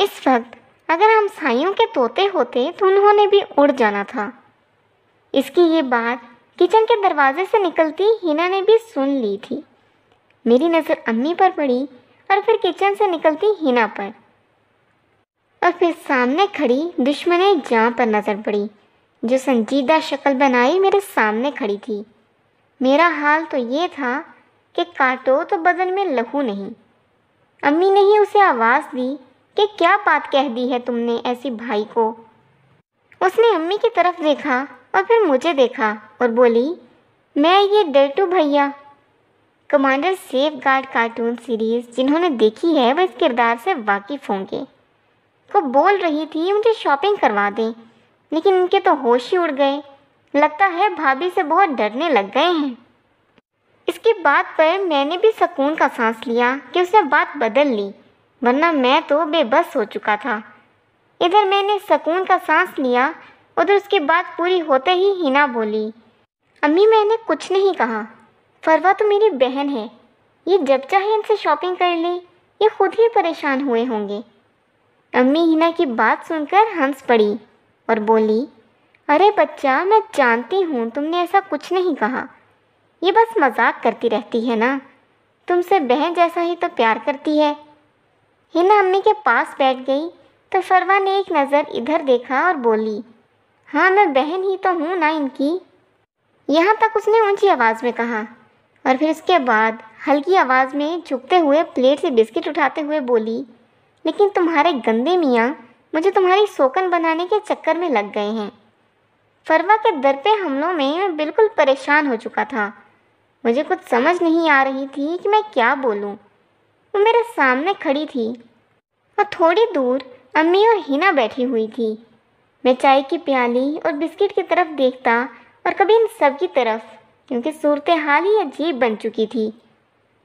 اس وقت اگر ہمسایوں کے طوطے ہوتے تو انہوں نے بھی اڑ جانا تھا۔ اس کی یہ بات کچن کے دروازے سے نکلتی ہینا نے بھی سن لی تھی۔ میری نظر امی پر پڑی اور پھر کچن سے نکلتی ہینا پر، اور پھر سامنے کھڑی دشمن جاں پر نظر پڑی جو سنجیدہ شکل بنائی میرے سامنے کھڑی تھی۔ میرا حال تو یہ تھا کہ کاٹو تو بدن میں لہو نہیں۔ امی نے ہی اسے آواز دی کہ کیا بات کہہ دی ہے تم نے ایسی بھائی کو؟ اس نے امی کی طرف دیکھا اور پھر مجھے دیکھا اور بولی، میں یہ ڈرٹو بھیا، Commander Safeguard cartoon series جنہوں نے دیکھی ہے وہ اس کردار سے واقف ہوں گے، کو بول رہی تھی مجھے شاپنگ کروا دیں، لیکن ان کے تو ہوش ہی اڑ گئے، لگتا ہے بھابھی سے بہت ڈرنے لگ گئے ہیں۔ اس کی بات پر میں نے بھی سکون کا سانس لیا کہ اس نے بات بدل لی، ورنہ میں تو بے بس ہو چکا تھا۔ ادھر میں نے سکون کا سانس لیا، ادھر اس کی بات پوری ہوتے ہی ہینا بولی، امی میں نے کچھ نہیں کہا، فروا تو میری بہن ہے، یہ جب چاہے ان سے شاپنگ کر لے، یہ خود ہی پریشان ہوئے ہوں گے۔ امی ہینا کی بات سن کر ہنس پڑی اور بولی، ارے بچہ میں جانتی ہوں تم نے ایسا کچھ نہیں کہا، یہ بس مذاق کرتی رہتی ہے نا، تم سے بہن جیسا ہی تو پیار کرتی ہے۔ ہینا امی کے پاس بیٹھ گئی تو فروا نے ایک نظر ادھر دیکھا اور بولی، ہاں میں بہن ہی تو ہوں نا ان کی۔ یہاں تک اس نے اونچی آواز میں کہا، اور پھر اس کے بعد ہلکی آواز میں جھکتے ہوئے پلیٹ سے بسکٹ اٹھاتے ہوئے بولی، لیکن تمہارے گندے میاں مجھے تمہاری سوکن بنانے کے چکر میں لگ گئے ہیں۔ فروا کے در پہ حملوں میں بالکل پریشان ہو چکا تھا، مجھے کچھ سمجھ نہیں آ رہی تھی کہ میں کیا بولوں۔ وہ میرے سامنے کھڑی تھی اور تھوڑی دور امی اور ہینا بیٹھی ہوئی تھی۔ میں چائے کی پیالی اور بسکٹ کی طرف دیکھتا اور کبھی ان سب کی طرف، کیونکہ صورتحال ہی عجیب بن چکی تھی،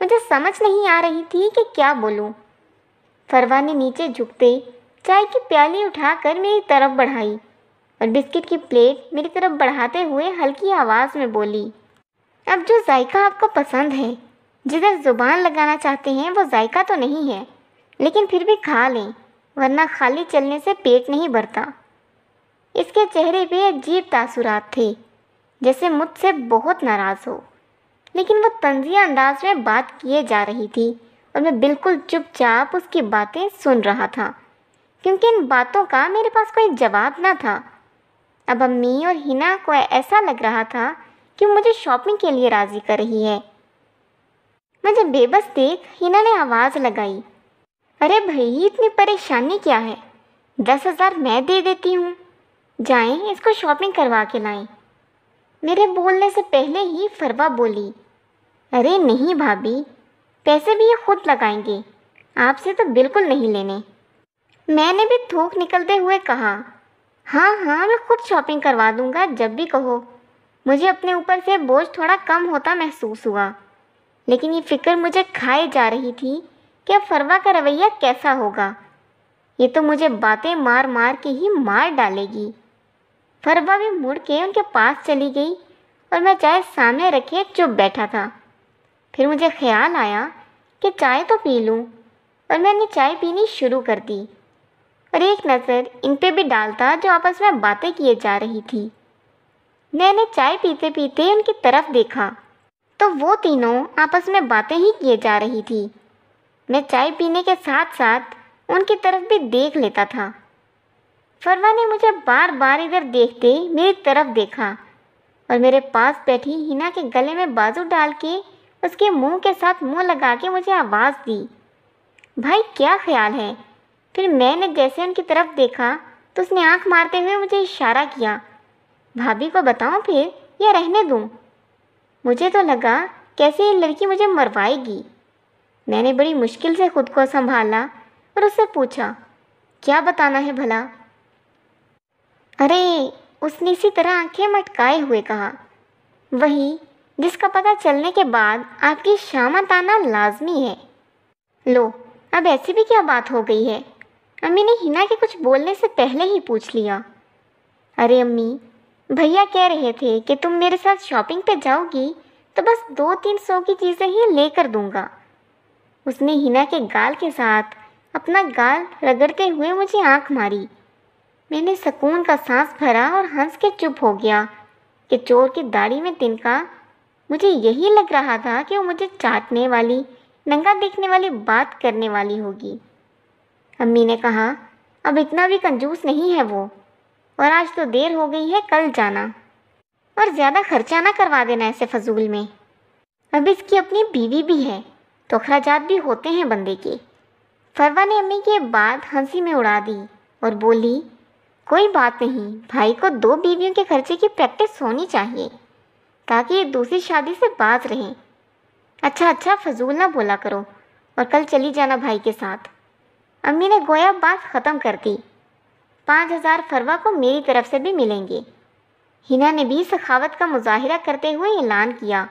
مجھے سمجھ نہیں آ رہی تھی کہ کیا بولوں۔ فروا نے نیچے جھکتے چائے کی پیالی اٹھا کر میری طرف بڑھائی اور بسکٹ کی پلیٹ میری طرف بڑھاتے ہوئے ہلکی آواز میں بولی، اب جو ذائقہ آپ کو پسند ہے، جدھر زبان لگانا چاہتے ہیں وہ ذائقہ تو نہیں ہے، لیکن پھر بھی کھا لیں، ورنہ خالی چلنے سے پیٹ نہیں بھرتا۔ اس کے چہرے پہ عجیب تاثرات تھے، جیسے مجھ سے بہت ناراض ہو، لیکن وہ طنزیہ انداز میں بات کیے جا رہی تھی اور میں بالکل چپ چاپ اس کی باتیں سن رہا تھا، کیونکہ ان باتوں کا میرے پاس کوئی جواب نہ تھا۔ اب امی اور ہینا کو ایسا لگ رہا تھا کہ مجھے شاپنگ کے لیے راضی کر رہی ہے۔ مجھے بے بس دیکھ ہینا نے آواز لگائی، ارے بھائی اتنی پریشانی کیا ہے، 10,000 میں دے دیتی ہوں، جائیں اس کو شاپنگ کروا کے لائیں۔ میرے بولنے سے پہلے ہی فروا بولی، ارے نہیں بھابھی، پیسے بھی یہ خود لگائیں گے، آپ سے تو بالکل نہیں لینے۔ میں نے بھی تھوک نکلتے ہوئے کہا، ہاں ہاں میں خود شاپنگ کروا دوں گا جب بھی کہو۔ مجھے اپنے اوپر سے بوجھ تھوڑا کم ہوتا محسوس ہوا، لیکن یہ فکر مجھے کھائے جا رہی تھی کہ اب فروا کا رویہ کیسا ہوگا، یہ تو مجھے باتیں مار مار کے ہی مار ڈالے گی۔ فروا بھی مڑ کے ان کے پاس چلی گئی اور میں چائے سامنے رکھے چپ بیٹھا تھا۔ پھر مجھے خیال آیا کہ چائے تو پی لوں، اور میں نے چائے پینی شروع کر دی اور ایک نظر ان پہ بھی ڈالتا جو آپس میں باتیں کیے جا رہی تھی۔ میں نے چائے پیتے پیتے ان کی طرف دیکھا تو وہ تینوں آپس میں باتیں ہی کیے جا رہی تھی۔ میں چائے پینے کے ساتھ ساتھ ان کی طرف بھی دیکھ لیتا تھا۔ فروا نے مجھے بار بار ادھر دیکھتے میری طرف دیکھا اور میرے پاس بیٹھی ہینا کے گلے میں بازو ڈال کے اس کے منہ کے ساتھ منہ لگا کے مجھے آواز دی، بھائی کیا خیال ہے؟ پھر میں نے جیسے ان کی طرف دیکھا تو اس نے آنکھ مارتے ہوئے مجھے اشارہ کیا، بھابھی کو بتاؤں پھر یا رہنے دوں؟ مجھے تو لگا کیسے یہ لڑکی مجھے مروائے گی۔ میں نے بڑی مشکل سے خود کو سنبھالا اور اس سے پوچھا، کیا بتانا ہے بھلا؟ ارے اس نے اسی طرح آنکھیں مٹکائے ہوئے کہا، وہی جس کا پتہ چلنے کے بعد آپ کی شامت آنا لازمی ہے۔ لو اب ایسی بھی کیا بات ہو گئی ہے؟ امی نے ہینا کے کچھ بولنے سے پہلے ہی پوچھ لیا۔ ارے امی، بھیا کہہ رہے تھے کہ تم میرے ساتھ شاپنگ پہ جاؤ گی تو بس 200-300 کی چیزیں ہی لے کر دوں گا۔ اس نے ہینا کے گال کے ساتھ اپنا گال رگڑتے ہوئے مجھے آنکھ ماری۔ میں نے سکون کا سانس بھرا اور ہنس کے چپ ہو گیا کہ چور کی داڑھی میں تنکا، مجھے یہی لگ رہا تھا کہ وہ مجھے چاٹنے والی، ننگا دیکھنے والی بات کرنے والی ہوگی۔ امی نے کہا، اب اتنا بھی کنجوس نہیں ہے وہ، اور آج تو دیر ہو گئی ہے، کل جانا، اور زیادہ خرچہ نہ کروا دینا ایسے فضول میں۔ اب اس کی اپنی بیوی بھی ہے تو اخراجات بھی ہوتے ہیں بندے کے۔ فروا نے امی کی بات ہنسی میں اڑا دی اور بولی، کوئی بات نہیں، بھائی کو 2 بیویوں کے خرچے کی پریکٹس ہونی چاہیے تاکہ یہ دوسری شادی سے باز رہیں۔ اچھا فضول نہ بولا کرو، اور کل چلی جانا بھائی کے ساتھ۔ امی نے گویا بات ختم کر دی۔ 5000 فروا کو میری طرف سے بھی ملیں گے۔ ہنا نے بھی سخاوت کا مظاہرہ کرتے ہوئے اعلان کیا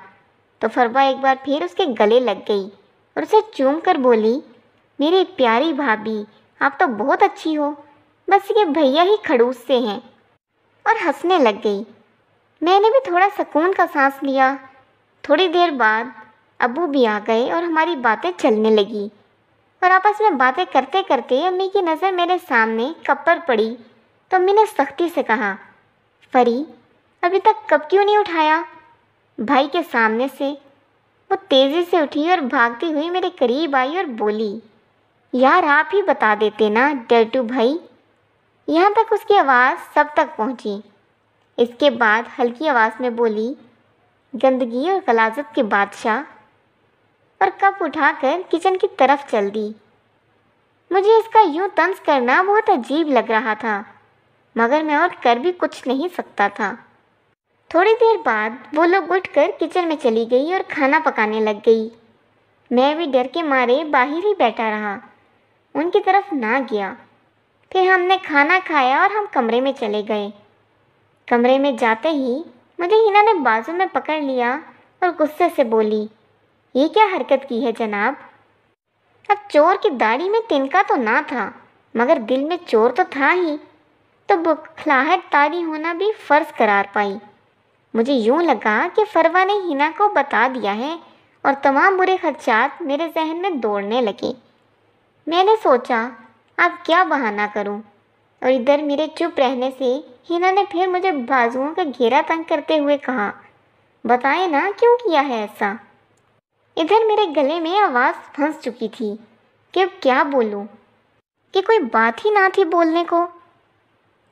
تو فروا ایک بار پھر اس کے گلے لگ گئی اور اسے چوم کر بولی، میری پیاری بھابھی، آپ تو بہت اچھی ہو، بس یہ بھیا ہی کھڑوس سے ہیں، اور ہنسنے لگ گئی۔ میں نے بھی تھوڑا سکون کا سانس لیا۔ تھوڑی دیر بعد ابو بھی آ گئے اور ہماری باتیں چلنے لگی، اور آپس میں باتیں کرتے کرتے امی کی نظر میرے سامنے کپ پر پڑی تو امی نے سختی سے کہا، فری، ابھی تک کپ کیوں نہیں اٹھایا؟ بھائی کے سامنے سے۔ وہ تیزی سے اٹھی اور بھاگتی ہوئی میرے قریب آئی اور بولی، یار آپ ہی بتا دیتے نا ڈرٹو بھائی۔ یہاں تک اس کی آواز سب تک پہنچی۔ اس کے بعد ہلکی آواز میں بولی، گندگی اور غلاظت کے بادشاہ، اور کپ اٹھا کر کچن کی طرف چل دی۔ مجھے اس کا یوں طنز کرنا بہت عجیب لگ رہا تھا، مگر میں اور کر بھی کچھ نہیں سکتا تھا۔ تھوڑی دیر بعد وہ لوگ اٹھ کر کچن میں چلی گئی اور کھانا پکانے لگ گئی۔ میں بھی ڈر کے مارے باہر ہی بیٹھا رہا، ان کی طرف نہ گیا۔ پھر ہم نے کھانا کھایا اور ہم کمرے میں چلے گئے۔ کمرے میں جاتے ہی مجھے ہنا نے بازو میں پکڑ لیا اور غصے سے بولی، یہ کیا حرکت کی ہے جناب؟ اب چور کی داڑھی میں تنکا تو نہ تھا، مگر دل میں چور تو تھا ہی، تو بکھلاہٹ طاری ہونا بھی فرض قرار پائی۔ مجھے یوں لگا کہ فروا نے ہنا کو بتا دیا ہے، اور تمام برے خدشات میرے ذہن میں دوڑنے لگے۔ میں نے سوچا اب کیا بہانہ کروں، اور ادھر میرے چپ رہنے سے ہنا نے پھر مجھے بازوؤں کا گھیرا تنگ کرتے ہوئے کہا، بتائیں نا کیوں کیا ہے ایسا؟ ادھر میرے گلے میں آواز پھنس چکی تھی کہ اب کیا بولوں، کہ کوئی بات ہی نہ تھی بولنے کو۔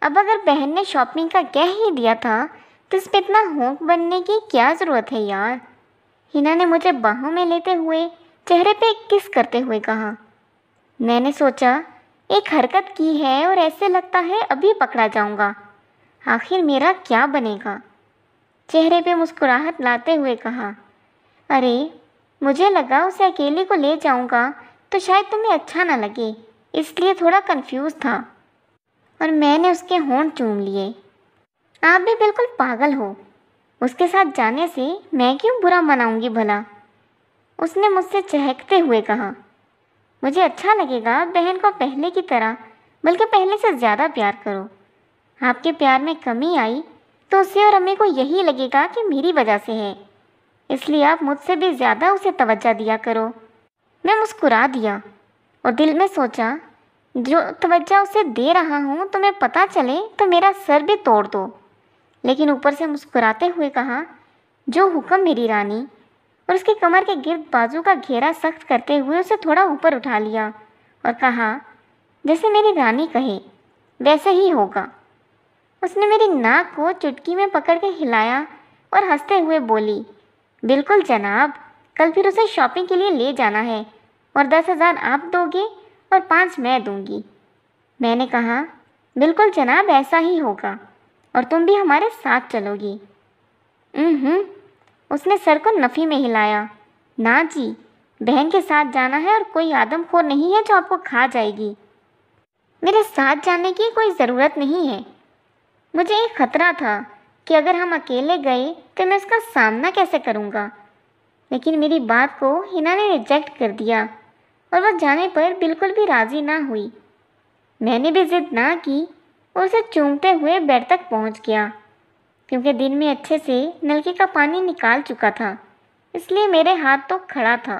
اب اگر بہن نے شاپنگ کا کہہ ہی دیا تھا تو اس پہ اتنا ہونک بننے کی کیا ضرورت ہے یار؟ ہنا نے مجھے باہوں میں لیتے ہوئے چہرے پہ کس کرتے ہوئے کہا۔ میں نے سوچا ایک حرکت کی ہے اور ایسے لگتا ہے ابھی پکڑا جاؤں گا، آخر میرا کیا بنے گا؟ چہرے پہ مسکراہٹ لاتے ہوئے کہا، ارے مجھے لگا اسے اکیلے کو لے جاؤں گا تو شاید تمہیں اچھا نہ لگے، اس لیے تھوڑا کنفیوز تھا۔ اور میں نے اس کے ہونٹ چوم لیے۔ آپ بھی بالکل پاگل ہو، اس کے ساتھ جانے سے میں کیوں برا مناؤں گی بھلا؟ اس نے مجھ سے چہکتے ہوئے کہا، مجھے اچھا لگے گا بہن کو پہلے کی طرح بلکہ پہلے سے زیادہ پیار کرو۔ آپ کے پیار میں کمی آئی تو اسے اور امی کو یہی لگے گا کہ میری وجہ سے ہے، اس لیے آپ مجھ سے بھی زیادہ اسے توجہ دیا کرو۔ میں مسکرا دیا اور دل میں سوچا، جو توجہ اسے دے رہا ہوں تمہیں پتہ چلے تو میرا سر بھی توڑ دو۔ لیکن اوپر سے مسکراتے ہوئے کہا، جو حکم میری رانی، اور اس کے کمر کے گرد بازو کا گھیرا سخت کرتے ہوئے اسے تھوڑا اوپر اٹھا لیا اور کہا، جیسے میری رانی کہے ویسے ہی ہوگا۔ اس نے میری ناک کو چٹکی میں پکڑ کے ہلایا اور ہنستے ہوئے بولی، بالکل جناب، کل پھر اسے شاپنگ کے لیے لے جانا ہے، اور 10,000 آپ دو گے اور 5 میں دوں گی۔ میں نے کہا، بالکل جناب، ایسا ہی ہوگا، اور تم بھی ہمارے ساتھ چلو گی۔ اس نے سر کو نفی میں ہلایا، نا جی، بہن کے ساتھ جانا ہے اور کوئی آدم خور نہیں ہے جو آپ کو کھا جائے گی۔ میرے ساتھ جانے کی کوئی ضرورت نہیں ہے۔ مجھے ایک خطرہ تھا کہ اگر ہم اکیلے گئے تو میں اس کا سامنا کیسے کروں گا، لیکن میری بات کو ہنا نے ریجیکٹ کر دیا اور وہ جانے پر بالکل بھی راضی نہ ہوئی۔ میں نے بھی ضد نہ کی اور اسے چومتے ہوئے بیڈ تک پہنچ گیا۔ کیونکہ دن میں اچھے سے نلکے کا پانی نکال چکا تھا، اس لیے میرے ہاتھ تو کھڑا تھا۔